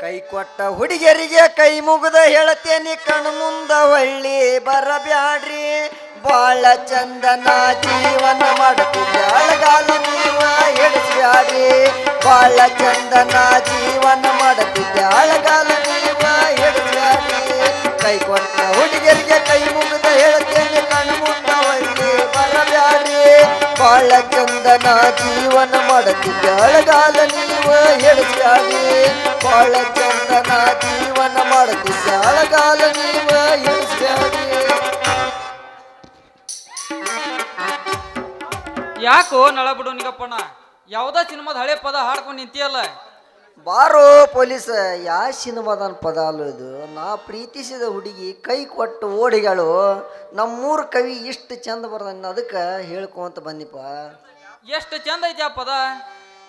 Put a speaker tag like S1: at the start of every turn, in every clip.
S1: ಕೈ ಕೊಟ್ಟ ಹುಡುಗಿಯರಿಗೆ ಕೈ ಮುಗಿದ ಹೇಳತೇನಿ ಕಣ್ಣು ಮುಂದ ಹೊಳ್ಳಿ ಬರಬ್ಯಾಡ್ರಿ ಬಾಳ ಚಂದನ ಜೀವನ ಮಾಡುತ್ತಿದ್ದ ಅಳಗಾಲ ನೀವ ಹಿಡಿಸ್ಬ್ಯಾಡ್ರಿ ಬಾಳ ಚಂದನ ಜೀವನ ಮಾಡುತ್ತಿದ್ದ ಅಳಗಾಲ ನೀವ ಹಿಡಿಸ್ಬ್ಯಾಡ್ರಿ ಕೈ ಕೊಟ್ಟ ಹುಡುಗಿಯರಿಗೆ ಕೈ ಮುಗಿದ ಹೇಳತೇನಿ ಕಣ್ಣು ಮುಂದ ಹೊಳ್ಳಿ ಬರಬ್ಯಾಡ್ರಿ ಬಾಳ ಚಂದನ ಜೀವನ ಮಾಡುತ್ತಿದ್ದ ಅಳಗಾಲ ನೀವ ಹಿಡಿಸ್ಬ್ಯಾಡ್ರಿ ಬಾಳ ಚಂದನ ಜೀವನ ಮಾಡುತ್ತಿದ್ದ ಅಳಗಾಲ ನೀವ ಹಿಡಿಸ್ಬ್ಯಾಡ್ರಿ
S2: ಯಾಕೋ ನಳ ಬಿಡು ನಿಗಪ್ಪಣ್ಣ ಯಾವ್ದೋ ಸಿನಿಮಾದ ಹಳೆ ಪದ ಹಾಡ್ಕೊಂಡು ನಿಂತಿಯಲ್ಲ
S1: ಬಾರೋ ಪೊಲೀಸ್ ಯಾ ಸಿನಿಮಾದನ್ ಪದ ಅಲ್ಲ ಇದು ನಾ ಪ್ರೀತಿಸಿದ ಹುಡುಗಿ ಕೈ ಕೊಟ್ಟು ಓಡಿಗಳು ನಮ್ಮೂರ ಕವಿ ಇಷ್ಟು ಚಂದ ಬರ್ದಾನ ಅದಕ್ಕೆ ಹೇಳ್ಕೊಂತ ಬಂದಿಪ್ಪ
S2: ಎಷ್ಟು ಚಂದ ಐತಿ ಆ ಪದ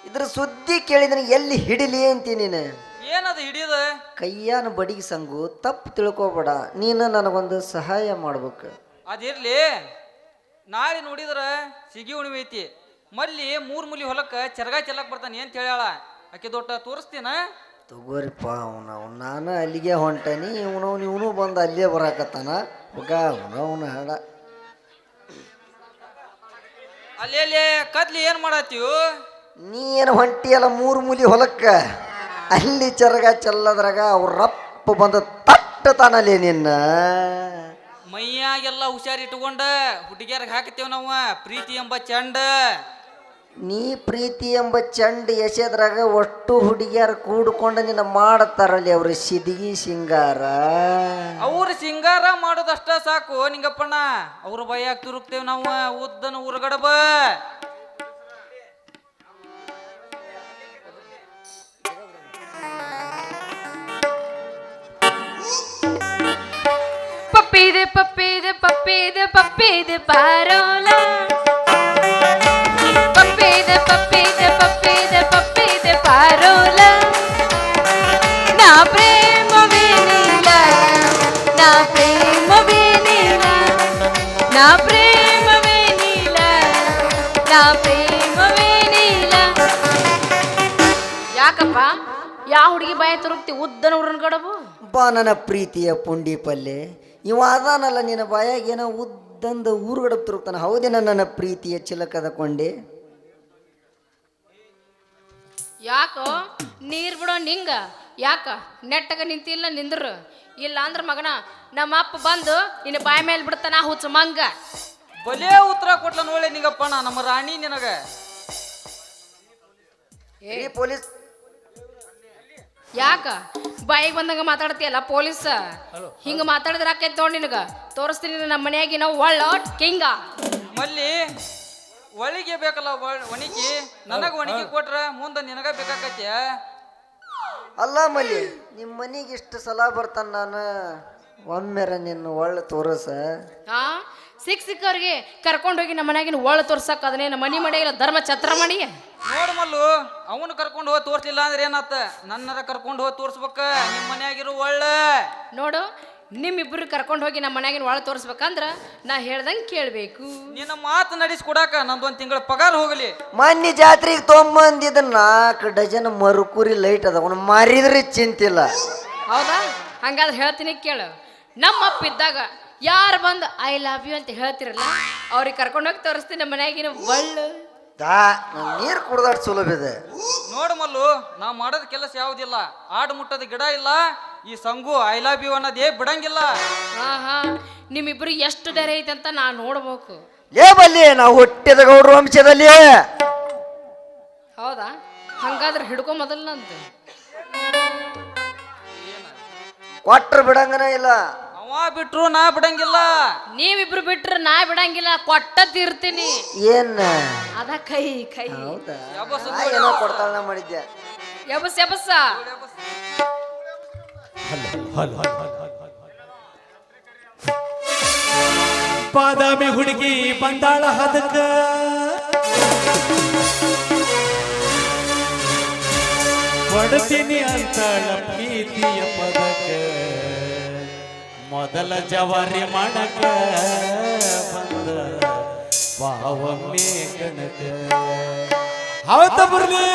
S1: ಇದ್ರ ಸುದ್ದಿ ಕೇಳಿದ್ರೆ ಎಲ್ಲಿ ಹಿಡಿಲಿ ಅಂತೀನಿ ನೀನು
S2: ಏನದು ಹಿಡಿಯೋದು
S1: ಕೈಯಾನ ಬಡಿಗೆ ಸಂಗು ತಪ್ಪು ತಿಳ್ಕೊಬೇಡ ನೀನು ನನಗೊಂದು ಸಹಾಯ ಮಾಡ್ಬೇಕು
S2: ಅದಿರ್ಲಿ ನಾಳೆ ನೋಡಿದ್ರ ಸಿಗಿ ಉಣಿವೆ ಐತಿ ಮಲ್ಲಿ 3 ಮುಲಿ ಹೊಲಕ್ಕೆ ಚರಗ ಚೆಲ್ಲಕ್ ಬರ್ತಾನೆ ಅಂತ ಹೇಳ್ಯಾಳ ಆಕೆ ದೊಡ್ಡ ತೋರಿಸ್ತೀನ
S1: ತಗೋರಿಪ್ಪ ಅವನು ನಾನು ಅಲ್ಲಿಗೆ ಹೊಂಟನಿ ಇವನು ಬಂದು ಅಲ್ಲೇ ಬರಾಕತ್ತಾನ ಹೋಗ ಅವನು ಹಾಡ
S2: ಅಲ್ಲಿ ಕದ್ಲಿ ಏನ್ ಮಾಡತ್ತೀವು
S1: ನೀ ಏನು ಹೊಂಟಿಯಲ್ಲ 3 ಮುಲಿ ಹೊಲಕ್ಕೆ ಅಲ್ಲಿ ಚರಗ ಚೆಲ್ಲದ್ರಾಗ ಅವ್ರ ರಪ್ಪ ಬಂದ ತಟ್ಟತಾನಲ್ಲಿ ನಿನ್ನ
S2: ಮೈಯಾಗೆಲ್ಲ ಹುಷಾರಿಟ್ಟುಕೊಂಡ ಹುಡುಗಿಯರ್ಗೆ ಹಾಕ್ತೇವ್ ನಾವು ಪ್ರೀತಿ ಎಂಬ ಚಂಡ
S1: ನೀ ಪ್ರೀತಿ ಎಂಬ ಚಂಡ ಎಸೆದ್ರಾಗ ಒಟ್ಟು ಹುಡುಗಿಯರು ಕೂಡ್ಕೊಂಡು ನಿನ್ನ ಮಾಡತಾರಲ್ಲಿ ಅವ್ರ ಸಿದಿಗಿ ಸಿಂಗಾರ
S2: ಅವ್ರ ಸಿಂಗಾರ ಮಾಡೋದಷ್ಟ ಸಾಕು ನಿಂಗಪ್ಪಣ್ಣ ಅವ್ರ ಭಯ ತುರುಕ್ತೇವ್ ನಾವು ಉದ್ದನ ಊರಗಡಬ
S3: ಪಪ್ಪೀದೆ ಪಾರೋಲ ಪಪ್ಪೀದೆ ಪಾರೋಲ ನಾ ಪ್ರೇಮವೇ ನೀಲ ನಾ ಪ್ರೇಮವೇ ನೀಲ ನಾ ಪ್ರೇಮವೇ ನೀಲ ನಾ ಪ್ರೇಮವೇ ನೀಲ ಯಾಕಪ್ಪ ಯಾವ ಹುಡುಗಿ ಬಾಯ ತುರುಕ್ತಿ ಉದ್ದನ ಊರನ್ ಗಡಬು
S1: ಬಾ ನನ್ನ ಪ್ರೀತಿಯ ಪುಂಡಿ ಪಲ್ಲೆ ಇವ ಅದಾನಲ್ಲ ನಿನ್ನ ಬಾಯಾಗ ಏನೋ ಉದ್ದಂದ ಊರುಗಡಪ್ ತಿರುಗ್ತಾನ ಹೌದೇನ ನನ್ನ ಪ್ರೀತಿಯ ಚಿಲಕದ ಕೊಂಡೆ
S3: ಯಾಕೋ ನೀರ್ ಬಿಡೋ ನಿಂಗ ಯಾಕ ನೆಟ್ಟಗ ನಿಂತಿಲ್ಲ ನಿಂದ್ರು ಇಲ್ಲ ಅಂದ್ರ ಮಗನ ನಮ್ಮ ಅಪ್ಪ ಬಂದು ನಿನ್ನ ಬಾಯ ಮೇಲೆ ಬಿಡ್ತಾನ ಹುಚ್ಚ ಮಂಗ
S2: ಬಲೇ ಉತ್ತರ ಕೊಟ್ಲ ನೋಳೆ ನಿಂಗಪ್ಪಣ್ಣ ನಮ್ಮ ರಾಣಿ ನಿನಗ
S1: ಏ ಪೊಲೀಸ್
S3: ಯಾಕ ಬಾಯಿಗೆ ಬಂದಂಗ ಮಾತಾಡ್ತೀಯಲ್ಲ ಪೊಲೀಸ್ ಹಿಂಗ ಮಾತಾಡಿದ್ರ ಆಕೈತ್ ನೋಡ್ ನಿನಗ ತೋರಿಸ್ತೀನಿ ನಮ್ಮ ಮನೆಯಾಗಿ ನಾವು ಒಳ್ಳ ಕಿಂಗ
S2: ಮಲ್ಲಿ ಒಳಿಗೆ ಬೇಕಲ್ಲ ಒಣಗಿ ನನಗ ಒಣಗಿ ಕೊಟ್ರ ಮುಂದ ನಿನಗ ಬೇಕಾಕತ್ಯ
S1: ಅಲ್ಲ ಮಲ್ಲಿ ನಿಮ್ಮ ಮನೆಗೆ ಇಷ್ಟು ಸಲ ಬರ್ತಾನ ನಾನು ಒಮ್ಮೆರ ನಿನ್ನ ಒಳ್ಳೆ ತೋರಸ
S3: ಹಾ ಸಿಕ್ಕವ್ರಿಗೆ ಕರ್ಕೊಂಡು ಹೋಗಿ ನಮ್ಮ ಮನೆಯಾಗಿನ ಒಳ್ಳೆ ತೋರ್ಸಕ್ ಅದನ್ನೇನು ಮನಿ ಮಡಿಯಿಲ್ಲ ಧರ್ಮ ಛತ್ರ ಮಾಡಿ
S2: ನೋಡ್ ಮಲ್ಲು ಅವನು ಕರ್ಕೊಂಡು ಹೋಗಿ ತೋರ್ಸ್ಲಿಲ್ಲ ಅಂದ್ರೆ ಏನಾತ ನನ್ನರ ಕರ್ಕೊಂಡು ಹೋಗಿ ತೋರ್ಸ್ಬೇಕ ನಿಮ್ಮ ಮನ್ಯಾಗಿರು ಒಳ್ಳೆ
S3: ನೋಡು ನಿಮ್ಮಿಬ್ರು ಕರ್ಕೊಂಡು ಹೋಗಿ ನಮ್ಮ ಮನ್ಯಾಗಿನ ಒಳ ತೋರಿಸ್ಬೇಕಂದ್ರ ನಾ ಹೇಳ್ದಂಗೆ ಕೇಳಬೇಕು
S2: ನಿನ್ನ ಮಾತು ನಡೆಸ್ಕೊಡಾಕ ನಂದೊಂದು ತಿಂಗಳ ಪಗಾರ ಹೋಗಲಿ
S1: ಮೊನ್ನೆ ಜಾತ್ರೆಗೆ ತೊಗೊಂಬಂದಿದ್ದ 4 ಡಜನ್ ಮರುಕುರಿ ಲೈಟ್ ಅದ ಅವನು ಮಾರಿದ್ರೆ ಚಿಂತಿಲ್ಲ
S3: ಹೌದಾ ಹಂಗಾದ್ರೆ ಹೇಳ್ತೀನಿ ಕೇಳು ನಮ್ಮಪ್ಪ ಇದ್ದಾಗ ಯಾರು ಬಂದು ಐ ಲವ್ ಯು ಅಂತ ಹೇಳ್ತಿರಲ್ಲ ಅವ್ರಿಗೆ ಕರ್ಕೊಂಡು ಹೋಗಿ ತೋರಿಸ್ತೀನಿ ನಮ್ಮ ಮನ್ಯಾಗಿನ ಒಳ್ಳೆ
S1: ನೀರು ಕುಡ್ದಾಡ್ ಸುಲಭ ಇದೆ
S2: ನೋಡು ಮಲ್ಲು ನಾ ಮಾಡೋದ್ ಕೆಲಸ ಯಾವುದಿಲ್ಲ ಆಡು ಮುಟ್ಟದ ಗಿಡ ಇಲ್ಲ ಈ ಸಂಗು ಐ ಲವ್ ಯು ಅನ್ನೋದೇ ಬಿಡಂಗಿಲ್ಲ
S3: ಹಾ ನಿಮ್ಮಿಬ್ರು ಎಷ್ಟು ಧೈರ್ಯ ಐತೆ ಅಂತ ನಾ ನೋಡ್ಬೇಕು
S1: ಲೇ ಬಲ್ಲಿ ನಾವು ಹುಟ್ಟಿದ ಗೌಡ್ರ ವಂಶದಲ್ಲಿ
S3: ಹೌದಾ ಹಂಗಾದ್ರೆ ಹಿಡ್ಕೊ ಮೊದಲನಂತೆ
S1: ಕೊಟ್ರ ಬಿಡಂಗನ ಇಲ್ಲ
S2: ಅವ ಬಿಟ್ರು ನಾ ಬಿಡಂಗಿಲ್ಲ
S3: ನೀವಿಬ್ರು ಬಿಟ್ರೆ ನಾ ಬಿಡಂಗಿಲ್ಲ ಕೊಟ್ಟ ತೀರ್ತೀನಿ
S1: ಏನ್
S3: ಅದ ಕೈ
S1: ಹೌದಾ
S2: ಯಬ್ಬಸ್
S1: ಏನೋ ಕೊಡ್ತಾಳ ಮಾಡಿದ್ದೆ
S3: ಎಬಸ್
S4: ಬಾದಾಮಿ ಹುಡುಗಿ ಬಂದಾಳ ಹದಕ ಕೊಡ್ತೀನಿ ಅಂತಾಳ ಪ್ರೀತಿಯ ಪದಕ ಮೊದಲ ಜವಾರಿ ಮಾಡಕ ಬಂದ ಬಾವಮ್ಮೆ ಕಣಕ ಹೌದ ಬರ್ಲಿ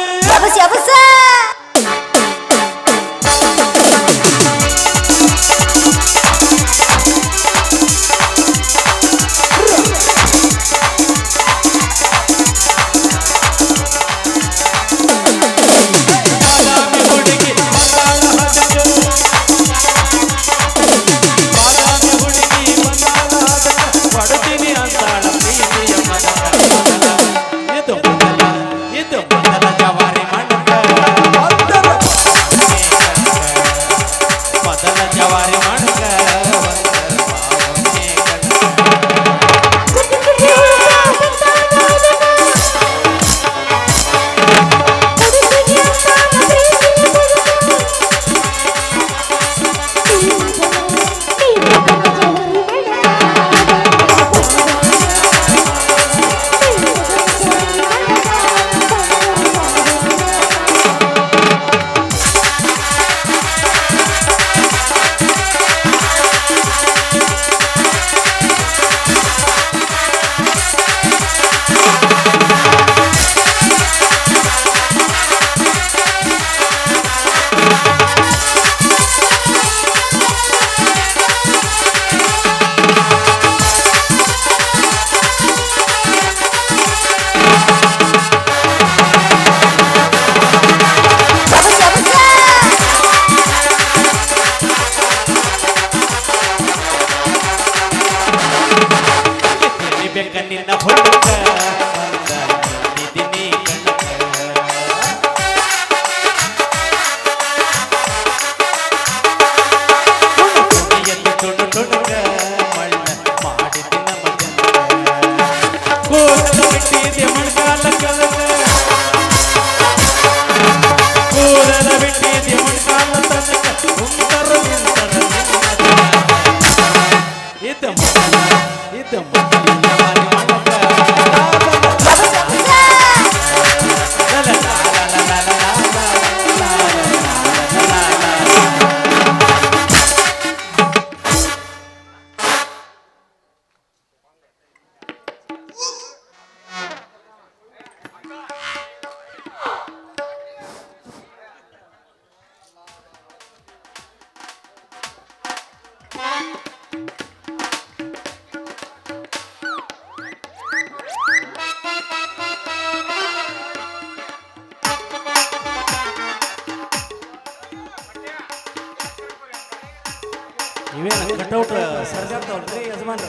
S4: ಇವೇನು ಕಟೌಟ್ ಸರ್ಜಾಡ್ತಾವಲ್ರಿ ಯಜಮಾನ್ರ?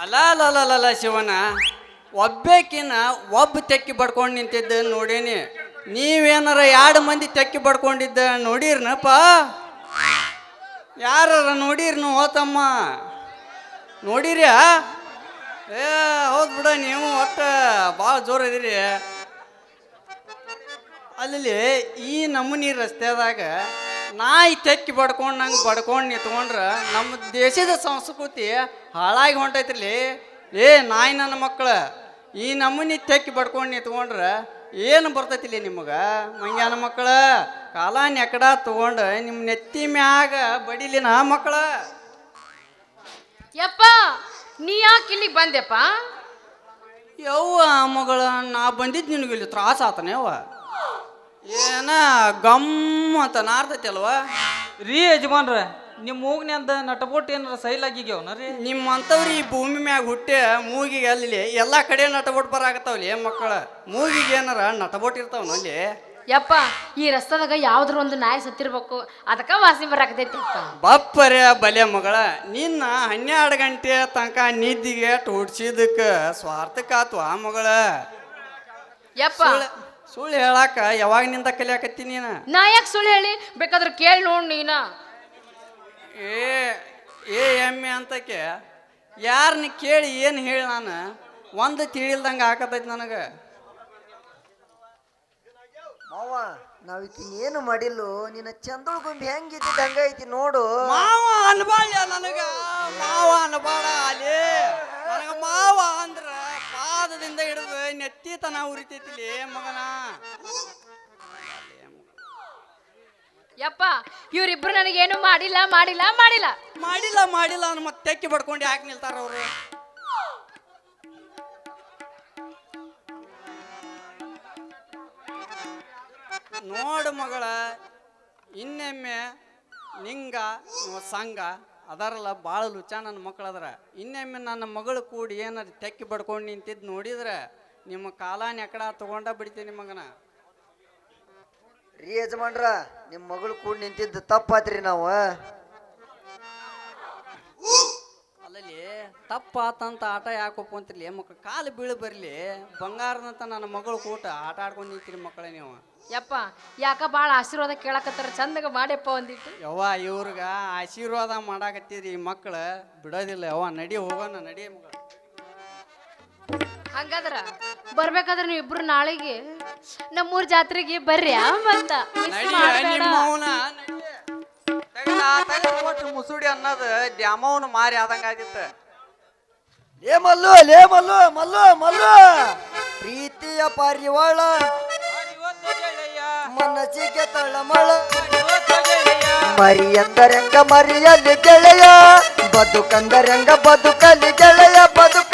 S5: ಅಲ್ಲ ಶಿವನ, ಒಬ್ಬೇಕಿನ ಒಬ್ಬ ತೆಕ್ಕಿ ಬಡ್ಕೊಂಡು ನಿಂತಿದ್ದ ನೋಡೇನಿ. ನೀವೇನಾರ 2 ಮಂದಿ ತೆಕ್ಕಿ ಬಡ್ಕೊಂಡಿದ್ದ ನೋಡಿರ್ನಪ್ಪ? ಯಾರ ನೋಡಿರ್ನು ಹೋತಮ್ಮ? ನೋಡಿರ್ಯಾ? ಏ ಹೌದು ಬಿಡ, ನೀವು ಒಟ್ಟು ಭಾಳ ಜೋರು ಇದೀರಿ. ಅಲ್ಲಿ ಈ ನಮೂನಿ ರಸ್ತೆದಾಗ ನಾಯಿ ತೆಕ್ಕಿ ಬಡ್ಕೊಂಡು ನಿಂತ್ಕೊಂಡ್ರೆ ನಮ್ಮ ದೇಶದ ಸಂಸ್ಕೃತಿ ಹಾಳಾಗಿ ಹೊಂಟೈತ್ರಿ. ಏ ನಾಯಿ ನನ್ನ ಮಕ್ಕಳು, ಈ ನಮೂನಿ ತೆಕ್ಕಿ ಬಡ್ಕೊಂಡು ನಿಂತ್ಕೊಂಡ್ರೆ ಏನು ಬರ್ತೈತಿಲಿ ನಿಮಗೆ? ಮಂಗ್ಯಾನ ಮಕ್ಕಳ ಕಾಲ ನೆಕಡ ತಗೊಂಡು ನಿಮ್ಮ ನೆತ್ತಿ ಮ್ಯಾಗ ಬಡಿಲಿನ ಮಕ್ಕಳ.
S3: ಯಪ್ಪ ನೀ ಯಾಕೆ ಇಲ್ಲಿಗೆ ಬಂದೆಪ್ಪ?
S5: ಯವ್ವ ಮಗಳ, ನಾ ಬಂದಿದ್ದು ನಿನಗೆ ಇಲ್ಲಿ ತ್ರಾಸ ಆತನೇವ? ಏನ ಗಮ್ ಅಂತ ನಾರ್ತೈತಿ ಅಲ್ವಾ?
S2: ರೀ ಯಜಮಾನ್ರ, ನಿಮ್ಮ ಮೂಗ್ನ್ಯಾಂದ ನಟಬೋಟ್ ಏನಾರ ಸೈಲ್ ಆಗಿಗ್ಯಾವನ ರೀ?
S5: ನಿಮ್ಮಂಥವ್ರು ಈ ಭೂಮಿ ಮ್ಯಾಗ ಹುಟ್ಟೆ ಮೂಗಿಗೆ ಅಲ್ಲಿ ಎಲ್ಲ ಕಡೆ ನಟಬೋಟ್ ಬರಾಕತ್ತಾವಲ್ಲಿ ಮಕ್ಕಳ. ಮೂಗಿಗೆ ಏನಾರ ನಟಬೋಟ್ ಇರ್ತಾವನ ಅಲ್ಲಿ?
S3: ಯಪ್ಪ ಈ ರಸ್ತೆದಾಗ ಯಾವ್ದ್ರ ಒಂದು ನಾಯಿ ಸತ್ತಿರ್ಬೇಕು, ಅದಕ್ಕ ವಾಸನೆ ಬರಾಕತೈತಿ ಅಪ್ಪ.
S5: ಬಪ್ಪರೆ ಬಲೆ ಮಗಳ, ನಿನ್ನ 12 ಗಂಟೆ ತನಕ ನಿದ್ದಿಗೆ ಹುಡ್ಸಿದಕ್ಕೆ ಸ್ವಾರ್ಥಕ್ಕಾತ್ವ ಮಗಳ.
S3: ಯಪ್ಪ
S5: ಸುಳ್ಳು ಹೇಳಾಕ ಯಾವಾಗಿನಿಂದ ಕಲಿಯಾಕತ್ತಿ ನೀನು?
S3: ನಾ ಯಾಕೆ ಸುಳ್ಳು ಹೇಳಿ? ಬೇಕಾದ್ರೆ ಕೇಳಿ ನೋಡ್ ನೀನ.
S5: ಏ ಎಮ್ಮೆ ಅಂತಕ್ಕೆ ಯಾರನ್ನ ಕೇಳಿ ಏನು ಹೇಳಿ ನಾನು ಒಂದು ತಿಳಿಲ್ದಂಗೆ ಹಾಕತೈತಿ ನನಗೆ.
S1: ಮಾವ ನಾವಿಕಿ ಏನು ಮಾಡಿಲ್ಲೋ, ನಿನ್ನ ಚಂದೊಳಗೊಂದು ಹೆಂಗಿದ್ದಿದ್ದು ಹಂಗೈತಿ ನೋಡು.
S5: ಮಾವ ಅನ್ಬಾಳ್ಯ ನನಗ, ಮಾವ ಅನ್ಬಾಳ ಅಲ್ಲಿ. ನನಗ ಮಾವ ಅಂದ್ರ ಪಾದದಿಂದ ಹಿಡಿದು ನೆತ್ತಿ ತನ ಉರಿತೈತಿಲಿ ಮಗನ.
S3: ಯಪ್ಪ ಇವ್ರಿಬ್ರು ನನಗೇನು ಮಾಡಿಲ್ಲ ಮಾಡಿಲ್ಲ ಮಾಡಿಲ್ಲ
S5: ಮಾಡಿಲ್ಲ ಮಾಡಿಲ್ಲ ಅನ್ನ ಮತ್ತೆ ತೆಕ್ಕಿ ಬಡ್ಕೊಂಡು ಯಾಕೆ ನಿಲ್ತಾರ ಅವ್ರು? ನೋಡು ಮಗಳ, ಇನ್ನೊಮ್ಮೆ ನಿಂಗ ಸಂಘ ಅದಾರಲ್ಲ ಭಾಳ ಲುಚ ನನ್ನ ಮಕ್ಕಳು ಅದರ. ಇನ್ನೊಮ್ಮೆ ನನ್ನ ಮಗಳು ಕೂಡಿ ಏನಾರು ತೆಕ್ಕಿ ಬಡ್ಕೊಂಡು ನಿಂತಿದ್ದು ನೋಡಿದ್ರೆ ನಿಮ್ಮ ಕಾಲಾನ ಎಕಡ ತಗೊಂಡ ಬಿಡ್ತೀನಿ ಮಗನ.
S1: ರೀ ಯಜಮಾನ್ರ, ನಿಮ್ಮ ಮಗಳು ಕೂಡ ನಿಂತಿದ್ದು ತಪ್ಪಾತ್ರಿ. ನಾವು
S5: ಅಲ್ಲಲ್ಲಿ ತಪ್ಪಾತಂತ ಆಟ ಯಾಕೆ ಒಪ್ಪಂತಿರ್ಲಿ ಮಕ್ಕಳು? ಕಾಲು ಬೀಳು ಬರಲಿ ಬಂಗಾರದಂತ ನನ್ನ ಮಗಳು ಕೂಟ ಆಟ ಆಡ್ಕೊಂಡು ನಿಂತೀರಿ ಮಕ್ಕಳೇ ನೀವು.
S3: ಯಪ್ಪ ಯಾಕ ಭಾಳ ಆಶೀರ್ವಾದ ಕೇಳಕತ್ತಾರ, ಚಂದಾಗ ಮಾಡ್ಯಪ್ಪ ಒಂದಿಟ್ಟು.
S5: ಯವ್ವ ಇವ್ರಿಗೆ ಆಶೀರ್ವಾದ ಮಾಡಾಕತ್ತೀರಿ ಈ ಮಕ್ಕಳು ಬಿಡೋದಿಲ್ಲ. ಯವ್ವ ನಡಿ ಹೋಗೋಣ, ನಡಿ ಮಗಳು.
S3: ಹಂಗಾದ್ರ ಬರ್ಬೇಕಾದ್ರೆ ನೀವು ಇಬ್ರು ನಾಳೆಗೆ ನಮ್ಮೂರ್ ಜಾತ್ರೆಗೆ ಬರ್ರಿ ಅಂತ
S5: ಮುಸುಡಿ ಅನ್ನೋದು ದ್ಯಾಮವ್ನ ಮಾರಿ ಆದಂಗ ಆಗಿತ್ತು.
S1: ಲೇ ಮಲ್ಲು, ಲೇ ಮಲ್ಲು, ಮಲ್ಲು ಮಲ್ಲು, ಪ್ರೀತಿಯ ಪಾರಿವಾಳ ಮನಸ್ಸಿಗೆ ತಳಮಳ, ಮರಿಯಂದರಂಗ ಮರಿಯಲಿ ಗೆಳೆಯ, ಬದುಕಂದರಂಗ ಬದುಕಲಿ ಗೆಳೆಯ, ಬದುಕ